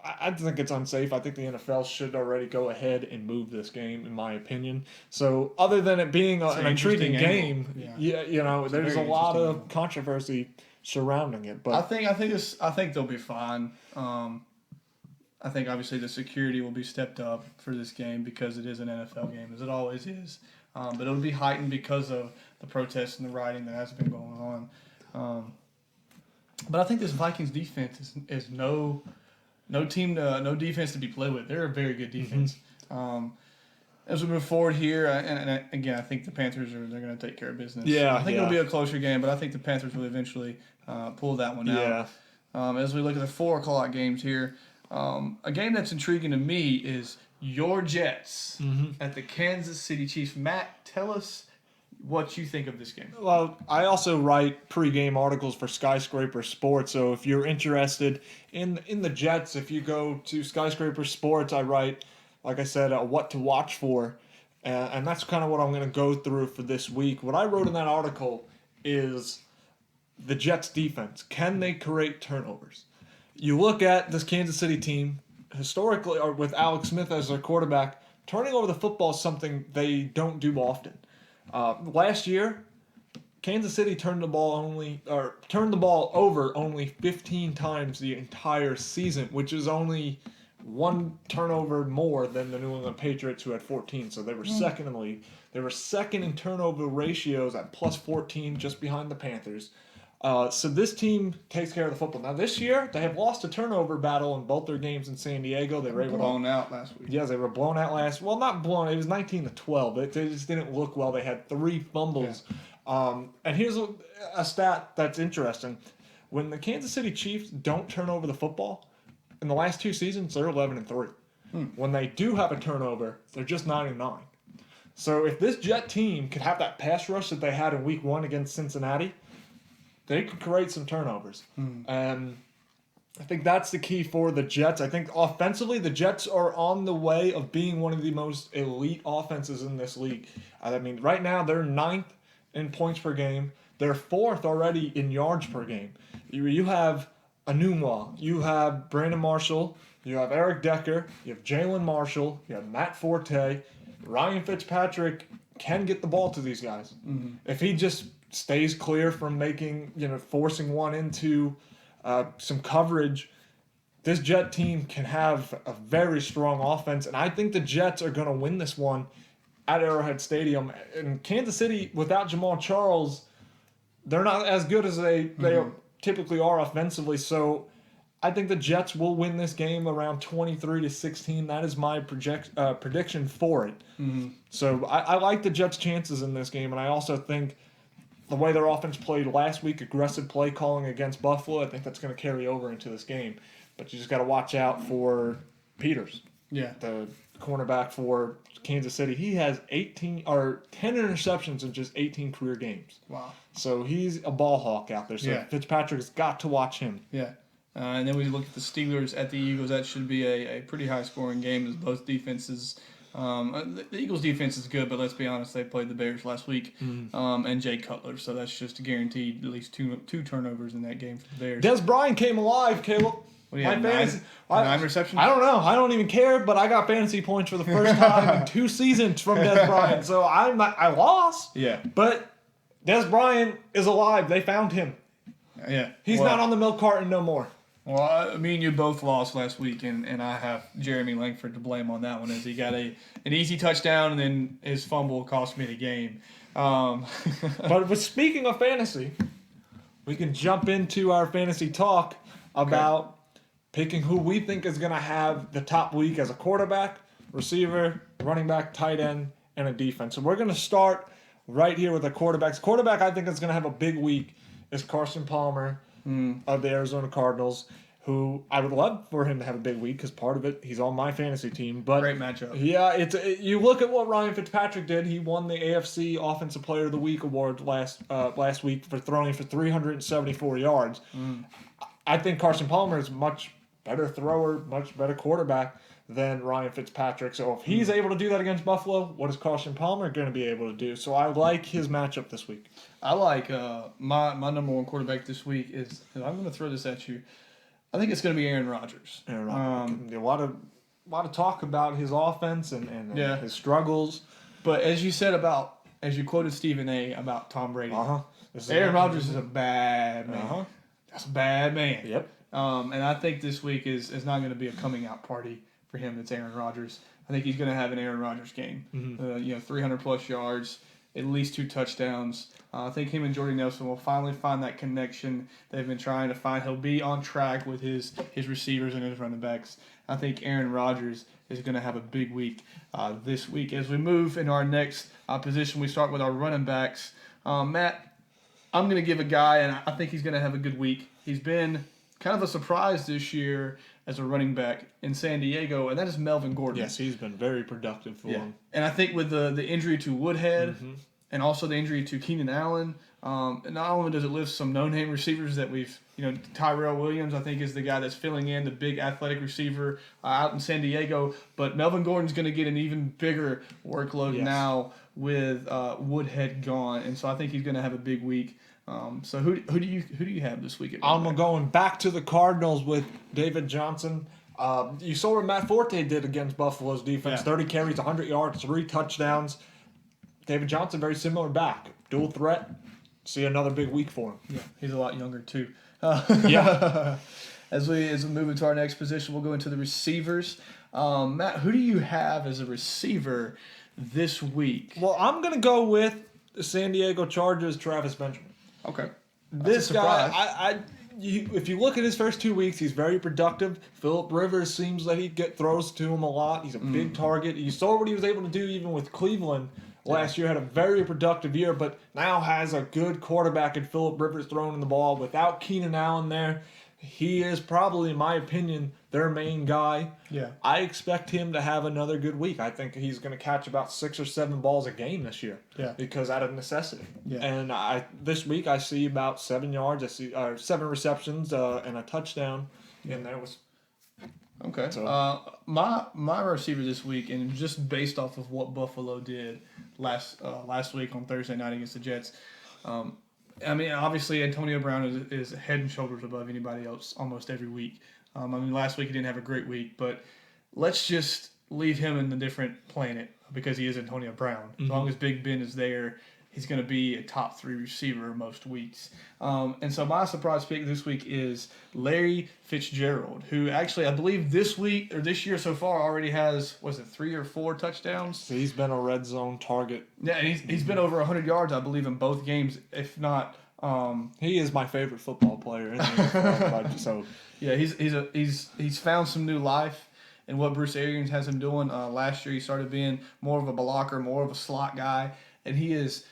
I think it's unsafe. I think the NFL should already go ahead and move this game, in my opinion. So, other than it being an intriguing interesting game, angle. there's a very lot interesting of angle. controversy surrounding it. I But think they'll be fine. I think obviously the security will be stepped up for this game because it is an NFL game, as it always is. But it'll be heightened because of the protests and the rioting that has been going on. But I think this Vikings defense is no defense to be played with. They're a very good defense. As we move forward here, and again, I think the Panthers they're going to take care of business. Yeah, I think yeah. it'll be a closer game, but I think the Panthers will eventually pull that one out. As we look at the 4:00 games here, a game that's intriguing to me is your Jets at the Kansas City Chiefs. Matt, tell us what you think of this game. Well, I also write pregame articles for Skyscraper Sports. So if you're interested in the Jets, if you go to Skyscraper Sports, I write, like I said, what to watch for. And that's kind of what I'm going to go through for this week. What I wrote in that article is the Jets defense. Can they create turnovers? You look at this Kansas City team, historically, or with Alex Smith as their quarterback, turning over the football is something they don't do often. Last year, Kansas City turned the ball over only 15 times the entire season, which is only one turnover more than the New England Patriots, who had 14. So they were second in the league. They were second in turnover ratios at plus 14, just behind the Panthers. So this team takes care of the football. Now this year, they have lost a turnover battle in both their games in San Diego. They were able to Blown out last week. Yes, they were blown out last. Well, not blown. It was 19-12. They just didn't look well. They had 3 fumbles. Yeah. And here's a stat that's interesting. When the Kansas City Chiefs don't turn over the football, in the last 2 seasons, they're 11-3. When they do have a turnover, they're just 9-9. So if this Jet team could have that pass rush that they had in Week 1 against Cincinnati, they could create some turnovers. And I think that's the key for the Jets. I think offensively, the Jets are on the way of being one of the most elite offenses in this league. I mean, right now, they're 9th in points per game. They're 4th already in yards per game. You have Enunwa, you have Brandon Marshall, you have Eric Decker, you have Jalen Marshall, you have Matt Forte. Ryan Fitzpatrick can get the ball to these guys. If he just stays clear from forcing one into some coverage, this Jet team can have a very strong offense. And I think the Jets are going to win this one at Arrowhead Stadium. And Kansas City, without Jamal Charles, they're not as good as they typically are offensively. So I think the Jets will win this game around 23-16. That is my prediction for it. So I like the Jets' chances in this game. And I also think the way their offense played last week, aggressive play calling against Buffalo, I think that's going to carry over into this game. But you just got to watch out for Peters, the cornerback for Kansas City. He has 10 interceptions in just 18 career games. Wow. So he's a ball hawk out there. So Fitzpatrick has got to watch him. Yeah. And then we look at the Steelers at the Eagles. That should be a pretty high-scoring game as both defenses. The Eagles' defense is good, but let's be honest, they played the Bears last week, and Jay Cutler, so that's just guaranteed at least two turnovers in that game for the Bears. Des Bryant came alive, Caleb. What do you have, fantasy, nine receptions? I don't know. I don't even care, but I got fantasy points for the first time in 2 seasons from Des Bryant. So I lost. Yeah. But Des Bryant is alive. They found him. Yeah. He's not on the milk carton no more. Well, me and you both lost last week, and I have Jeremy Langford to blame on that one, as he got an easy touchdown, and then his fumble cost me the game. But speaking of fantasy, we can jump into our fantasy talk about picking who we think is going to have the top week as a quarterback, receiver, running back, tight end, and a defense. So we're going to start right here with the quarterbacks. Quarterback I think is going to have a big week is Carson Palmer of the Arizona Cardinals, who I would love for him to have a big week because part of it, he's on my fantasy team. But Great matchup. Yeah, you look at what Ryan Fitzpatrick did. He won the AFC Offensive Player of the Week award last week for throwing for 374 yards. I think Carson Palmer is a much better thrower, much better quarterback than Ryan Fitzpatrick. So if he's able to do that against Buffalo, what is Carson Palmer going to be able to do? So I like his matchup this week. I like my number one quarterback this week is, and I'm going to throw this at you. I think it's going to be Aaron Rodgers. Aaron Rodgers. A lot of talk about his offense and his struggles. But as you said as you quoted Stephen A. about Tom Brady, Aaron Rodgers is a bad man. That's a bad man. Yep. And I think this week is not going to be a coming out party for him. It's Aaron Rodgers. I think he's going to have an Aaron Rodgers game. 300 plus yards, at least 2 touchdowns. I think him and Jordy Nelson will finally find that connection they've been trying to find. He'll be on track with his receivers and his running backs. I think Aaron Rodgers is going to have a big week this week. As we move into our next position, we start with our running backs. Matt, I'm going to give a guy, and I think he's going to have a good week. He's been kind of a surprise this year as a running back in San Diego, and that is Melvin Gordon. Yes, he's been very productive for him. And I think with the injury to Woodhead and also the injury to Keenan Allen, not only does it lift some no-name receivers that we've, Tyrell Williams, I think, is the guy that's filling in, the big athletic receiver out in San Diego, but Melvin Gordon's going to get an even bigger workload now with Woodhead gone, and so I think he's going to have a big week. So who do you have this week? I'm going back to the Cardinals with David Johnson. You saw what Matt Forte did against Buffalo's defense. 30 carries, 100 yards, 3 touchdowns. David Johnson, very similar back. Dual threat. See another big week for him. Yeah, he's a lot younger too. Yeah. As we move into our next position, we'll go into the receivers. Matt, who do you have as a receiver this week? Well, I'm going to go with the San Diego Chargers' Travis Benjamin. Okay. This guy, if you look at his first 2 weeks, he's very productive. Phillip Rivers seems like he throws to him a lot. He's a big target. You saw what he was able to do even with Cleveland last year. Had a very productive year, but now has a good quarterback in Phillip Rivers throwing the ball. Without Keenan Allen there, he is probably, in my opinion, their main guy. Yeah. I expect him to have another good week. I think he's going to catch about 6 or 7 balls a game this year. Yeah. Because out of necessity. Yeah. And this week I see about 7 yards. I see 7 receptions and a touchdown. And there was. Okay. So. My receiver this week, and just based off of what Buffalo did last week on Thursday night against the Jets. Obviously Antonio Brown is head and shoulders above anybody else almost every week. Last week he didn't have a great week, but let's just leave him in a different planet because he is Antonio Brown. As long as Big Ben is there, he's going to be a top 3 receiver most weeks. And so my surprise pick this week is Larry Fitzgerald, who actually I believe this week or this year so far already has, 3 or 4 touchdowns? So he's been a red zone target. Yeah, and he's been over 100 yards, I believe, in both games, if not. He is my favorite football player in the NFL. So yeah, he's found some new life in what Bruce Arians has him doing. Last year he started being more of a blocker, more of a slot guy, and he is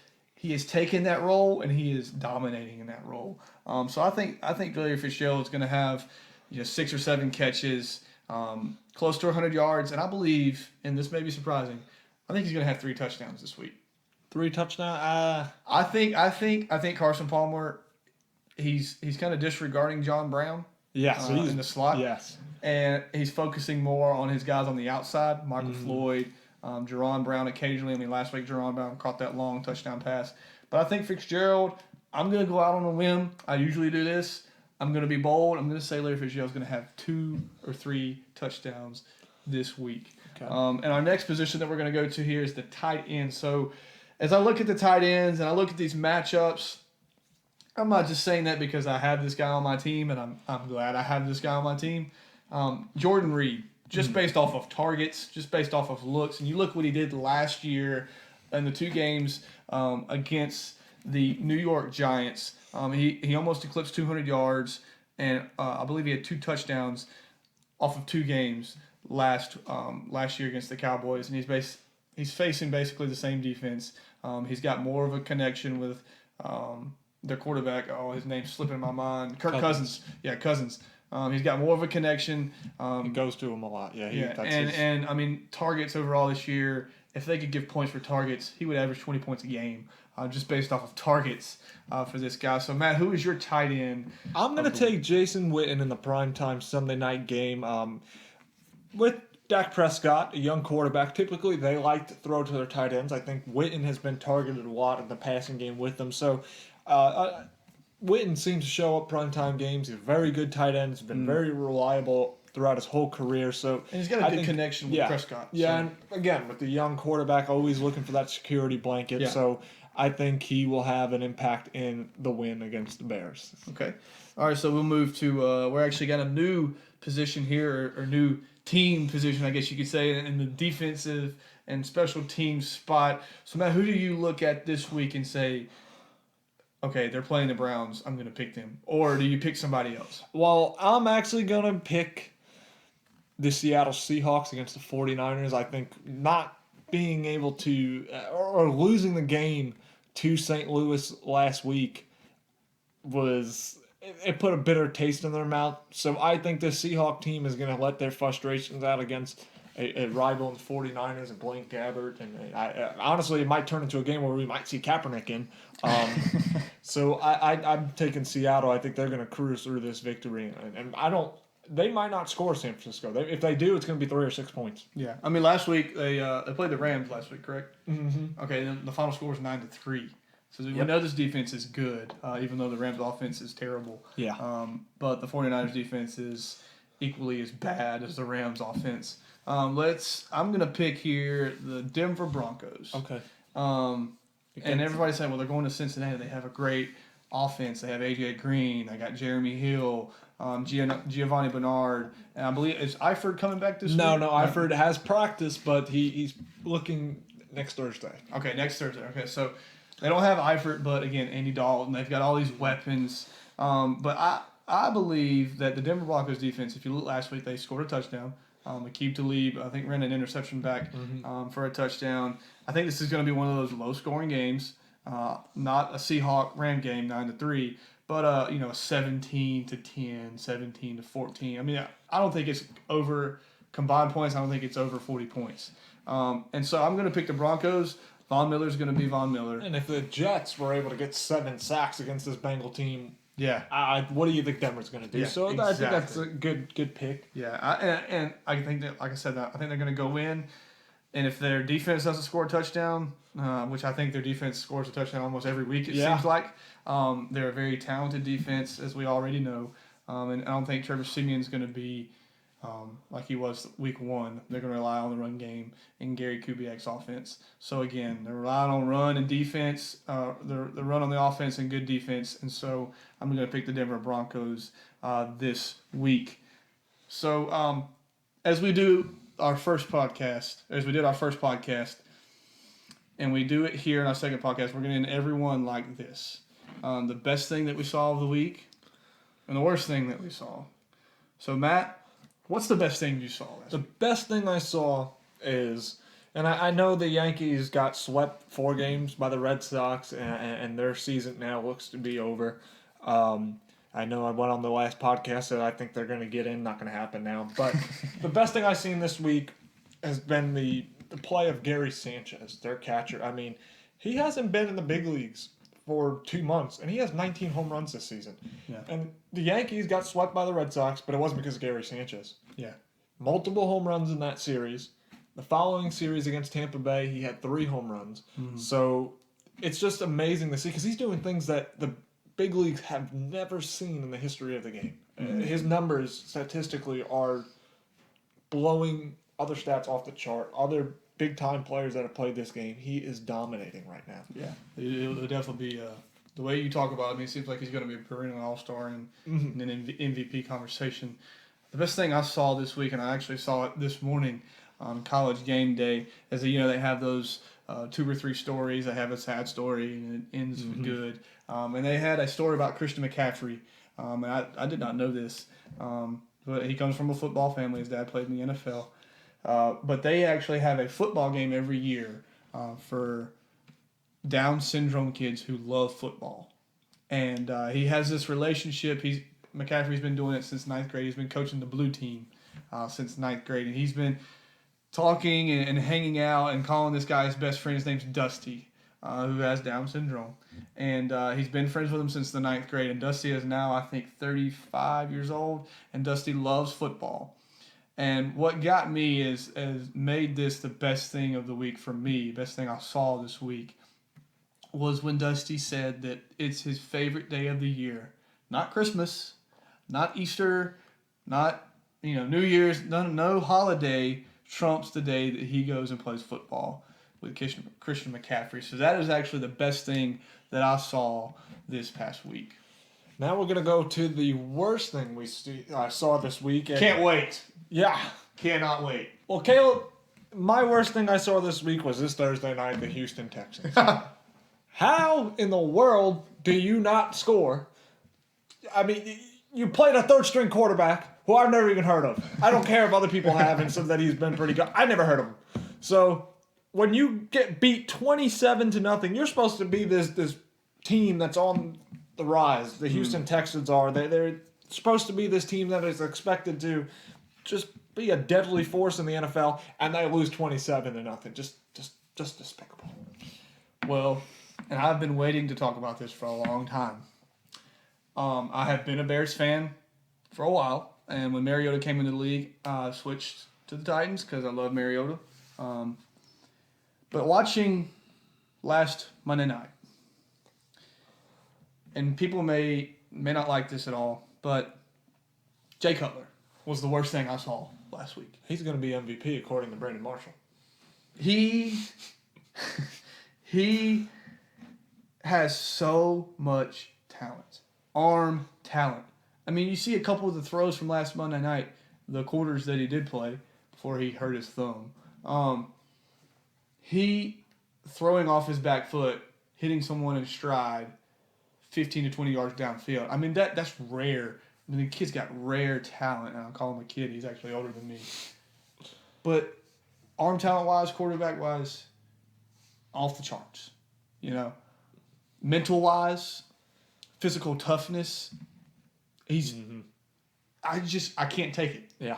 taken that role and he is dominating in that role. So I think Larry Fitzgerald is going to have 6 or 7 catches, close to 100 yards, and I believe, and this may be surprising, I think he's going to have 3 touchdowns this week. 3 touchdowns. I think Carson Palmer, he's kind of disregarding John Brown. Yes, in the slot. Yes, and he's focusing more on his guys on the outside, Michael Floyd, Jerron Brown occasionally. Last week Jerron Brown caught that long touchdown pass. But I think Fitzgerald, I'm going to go out on a limb. I usually do this. I'm going to be bold. I'm going to say Larry Fitzgerald's going to have 2 or 3 touchdowns this week. Okay. And our next position that we're going to go to here is the tight end. So as I look at the tight ends and I look at these matchups, I'm not just saying that because I have this guy on my team, and I'm glad I have this guy on my team. Jordan Reed, just based off of targets, just based off of looks, and you look what he did last year in the 2 games against the New York Giants. He almost eclipsed 200 yards, and I believe he had 2 touchdowns off of 2 games last year against the Cowboys, and he's facing basically the same defense. He's got more of a connection with their quarterback. Oh, his name's slipping my mind. Kirk Cousins. Yeah, Cousins. He's got more of a connection. He goes to him a lot. Yeah, and I mean, targets overall this year, if they could give points for targets, he would average 20 points a game just based off of targets for this guy. So, Matt, who is your tight end? I'm going to take Jason Witten in the primetime Sunday night game with Dak Prescott, a young quarterback. Typically, they like to throw to their tight ends. I think Witten has been targeted a lot in the passing game with them. So, Witten seems to show up primetime games. He's a very good tight end. He's been very reliable throughout his whole career. So and he's got a good connection with Prescott. Yeah, so. And again, with the young quarterback, always looking for that security blanket. Yeah. So I think he will have an impact in the win against the Bears. Okay. All right, so we'll move to we're actually got a new position here, or new team position, I guess you could say, in the defensive and special teams spot. So, Matt, who do you look at this week and say, okay, they're playing the Browns, I'm going to pick them? Or do you pick somebody else? Well, I'm actually going to pick the Seattle Seahawks against the 49ers. I think not being able to or losing the game to St. Louis last week it put a bitter taste in their mouth. So I think the Seahawks team is going to let their frustrations out against a rival in the 49ers and Blaine Gabbert. And honestly, it might turn into a game where we might see Kaepernick in. So I'm taking Seattle. I think they're going to cruise through this victory. And they might not score San Francisco. If they do, it's going to be 3 or 6 points. Yeah. I mean, last week, they played the Rams last week, correct? Mm-hmm. Okay, then the final score was 9-3. So we know this defense is good, even though the Rams offense is terrible. Yeah. But the 49ers defense is equally as bad as the Rams offense. I'm going to pick here the Denver Broncos. Okay. And everybody's saying, well, they're going to Cincinnati. They have a great offense. They have A.J. Green. They got Jeremy Hill, Giovanni Bernard. And I believe, is Eifert coming back this week? No, Eifert has practice, but he's looking next Thursday. Okay, next Thursday. Okay, so they don't have Eifert, but again, Andy Dalton. They've got all these weapons. But I believe that the Denver Broncos defense, if you look last week, they scored a touchdown. Aqib Talib, I think, ran an interception back for a touchdown. I think this is going to be one of those low-scoring games, not a Seahawk-Ram game, 9-3, but a 17-10, 17-14. I mean, I don't think it's over combined points. I don't think it's over 40 points. And so I'm going to pick the Broncos. Von Miller's going to be Von Miller. And if the Jets were able to get 7 sacks against this Bengal team, yeah, what do you think Denver's going to do? Yeah, so exactly. I think that's a good pick. Yeah, and I think that, like I said, I think they're going to go in. And if their defense doesn't score a touchdown, which I think their defense scores a touchdown almost every week, it seems like, they're a very talented defense, as we already know. And I don't think Trevor Siemian's going to be like he was week 1. They're going to rely on the run game and Gary Kubiak's offense. So, again, they're relying on run and defense, the run on the offense and good defense. And so I'm going to pick the Denver Broncos this week. So, as we did our first podcast, and we do it here in our second podcast, we're going to end everyone like this. The best thing that we saw of the week and the worst thing that we saw. So, Matt, what's the best thing you saw last week? The best thing I saw is, and I know the Yankees got swept 4 games by the Red Sox, and their season now looks to be over. I know I went on the last podcast, so I think they're going to get in. Not going to happen now. But the best thing I've seen this week has been the play of Gary Sanchez, their catcher. I mean, he hasn't been in the big leagues for 2 months, and he has 19 home runs this season. Yeah. And the Yankees got swept by the Red Sox, but it wasn't because of Gary Sanchez. Yeah. Multiple home runs in that series. The following series against Tampa Bay, he had 3 home runs. Mm-hmm. So it's just amazing to see because he's doing things that the big leagues have never seen in the history of the game. His numbers statistically are blowing other stats off the chart. Other big time players that have played this game, he is dominating right now. Yeah, it'll definitely be the way you talk about him. It seems like he's going to be a perennial All-Star and an MVP conversation. The best thing I saw this week, and I actually saw it this morning on College Game Day, is that they have those 2 or 3 stories. They have a sad story and it ends good. And they had a story about Christian McCaffrey. And I did not know this, but he comes from a football family. His dad played in the NFL. But they actually have a football game every year for Down syndrome kids who love football. And he has this relationship. McCaffrey's been doing it since 9th grade. He's been coaching the blue team since 9th grade. And he's been talking and hanging out and calling this guy his best friend. His name's Dusty, who has Down syndrome. And he's been friends with him since the 9th grade. And Dusty is now, I think, 35 years old. And Dusty loves football. And what got me is made this the best thing of the week for me, best thing I saw this week, was when Dusty said that it's his favorite day of the year. Not Christmas, not Easter, not New Year's, no holiday trumps the day that he goes and plays football with Christian McCaffrey. So that is actually the best thing that I saw this past week. Now we're going to go to the worst thing I saw this week. Can't wait. Yeah. Cannot wait. Well, Caleb, my worst thing I saw this week was this Thursday night, the Houston Texans. How in the world do you not score? I mean, you played a third-string quarterback who I've never even heard of. I don't care if other people have and said that he's been pretty good. I never heard of him. So when you get beat 27-0, you're supposed to be this team that's on the rise. The Houston Texans are. They're supposed to be this team that is expected to just be a deadly force in the NFL, and they lose 27-0. Just despicable. Well, and I've been waiting to talk about this for a long time. I have been a Bears fan for a while, and when Mariota came into the league, I switched to the Titans because I love Mariota. But watching last Monday night, and people may not like this at all, but Jay Cutler was the worst thing I saw last week. He's going to be MVP according to Brandon Marshall. He has so much talent. Arm talent. I mean, you see a couple of the throws from last Monday night, the quarters that he did play before he hurt his thumb. He throwing off his back foot, hitting someone in stride, 15 to 20 yards downfield. I mean, that's rare. I mean, the kid's got rare talent, and I'll call him a kid. He's actually older than me. But arm talent-wise, quarterback-wise, off the charts. Mental-wise, physical toughness, he's. I can't take it. Yeah.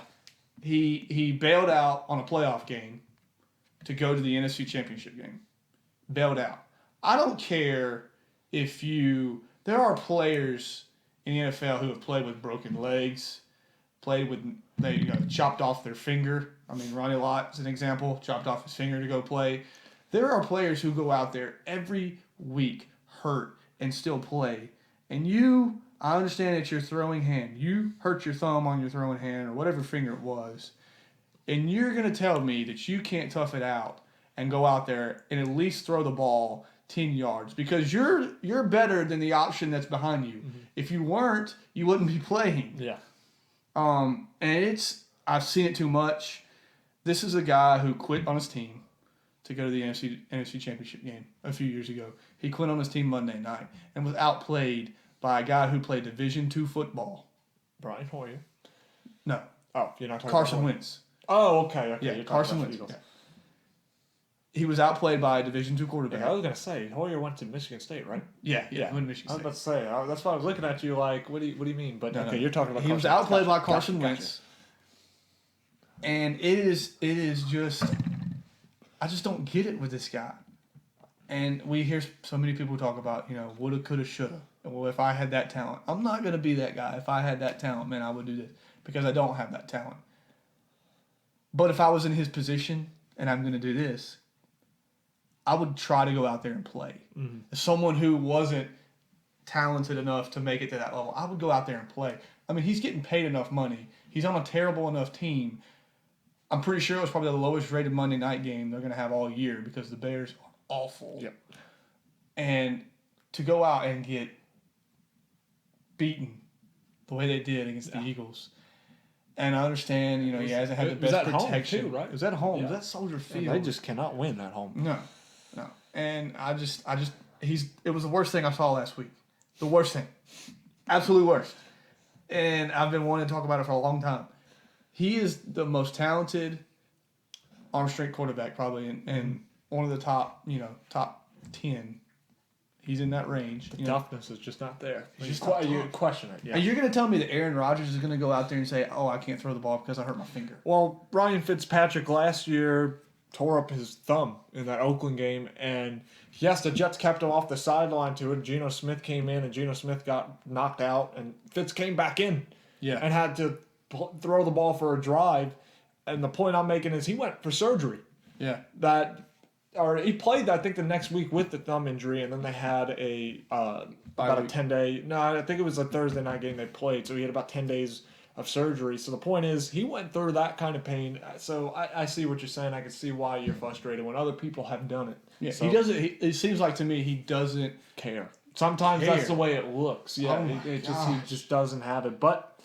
He bailed out on a playoff game to go to the NFC Championship game. Bailed out. I don't care if there are players in the NFL who have played with broken legs, they chopped off their finger. I mean, Ronnie Lott is an example, chopped off his finger to go play. There are players who go out there every week hurt and still play. And I understand it's your throwing hand. You hurt your thumb on your throwing hand or whatever finger it was. And you're going to tell me that you can't tough it out and go out there and at least throw the ball 10 yards because you're better than the option that's behind you. If you weren't, you wouldn't be playing. Yeah. And I've seen it too much. This is a guy who quit on his team to go to the NFC Championship game a few years ago. He quit on his team Monday night and was outplayed by a guy who played Division II football. Brian Hoyer. No. Oh, you're not talking Carson about Wentz. Oh, okay. Yeah, You're Carson about Wentz. Eagles. Okay. He was outplayed by a Division II quarterback. Yeah, I was going to say, Hoyer went to Michigan State, right? Yeah. He went to Michigan I State. was about to say, that's why I was looking at you like, what do you mean? But No. you're talking about He was Carson outplayed by Wentz. Carson Gotcha. Wentz. And it is just, I just don't get it with this guy. And we hear so many people talk about, woulda, coulda, shoulda. Well, if I had that talent, I'm not going to be that guy. If I had that talent, man, I would do this because I don't have that talent. But if I was in his position and I'm going to do this, I would try to go out there and play. As someone who wasn't talented enough to make it to that level, I would go out there and play. I mean, he's getting paid enough money. He's on a terrible enough team. I'm pretty sure it was probably the lowest rated Monday night game they're going to have all year because the Bears are awful. Yep. And to go out and get beaten the way they did against the Eagles. And I understand, he hasn't had the it was best at home, protection. too, right? It was at home. Yeah. It was at Soldier Field. They just cannot win at home. No. And it was the worst thing I saw last week. The worst thing. Absolute worst. And I've been wanting to talk about it for a long time. He is the most talented arm strength quarterback probably and one of the top 10. He's in that range. The toughness is just not there. You question it. Yeah. And you're going to tell me that Aaron Rodgers is going to go out there and say, "Oh, I can't throw the ball because I hurt my finger." Well, Ryan Fitzpatrick last year tore up his thumb in that Oakland game, and yes, the Jets kept him off the sideline to it. Geno Smith came in, and Geno Smith got knocked out, and Fitz came back in and had to throw the ball for a drive. And the point I'm making is he went for surgery. Yeah. He played, I think, the next week with the thumb injury, and then they had about a 10-day. No, I think it was a Thursday night game they played, so he had about 10 days of surgery. So the point is, he went through that kind of pain. So I see what you're saying. I can see why you're frustrated when other people have done it. Yeah, so, he doesn't. It seems like to me he doesn't care. Sometimes that's the way it looks. Yeah, he just doesn't have it. But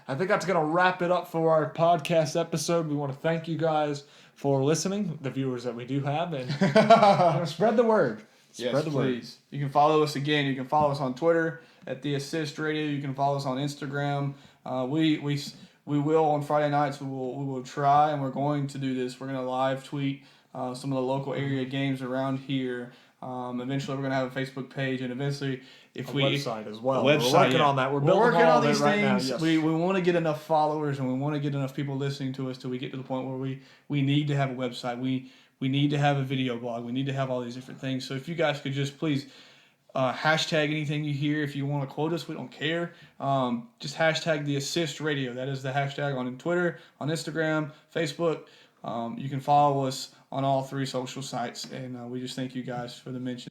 I think that's gonna wrap it up for our podcast episode. We want to thank you guys for listening, the viewers that we do have, and spread the word. Spread the word. You can follow us again. You can follow us on Twitter at The Assist Radio. You can follow us on Instagram. We will on Friday nights. We will try, and we're going to do this. We're going to live tweet some of the local area games around here. Eventually, we're going to have a Facebook page, and eventually, website as well. We're working on that. We're working on these right things. Now, yes. We want to get enough followers, and we want to get enough people listening to us till we get to the point where we need to have a website. We need to have a video blog. We need to have all these different things. So if you guys could just please hashtag anything you hear. If you want to quote us, we don't care. Just hashtag The Assist Radio. That is the hashtag on Twitter, on Instagram, Facebook. You can follow us on all 3 social sites, and we just thank you guys for the mention.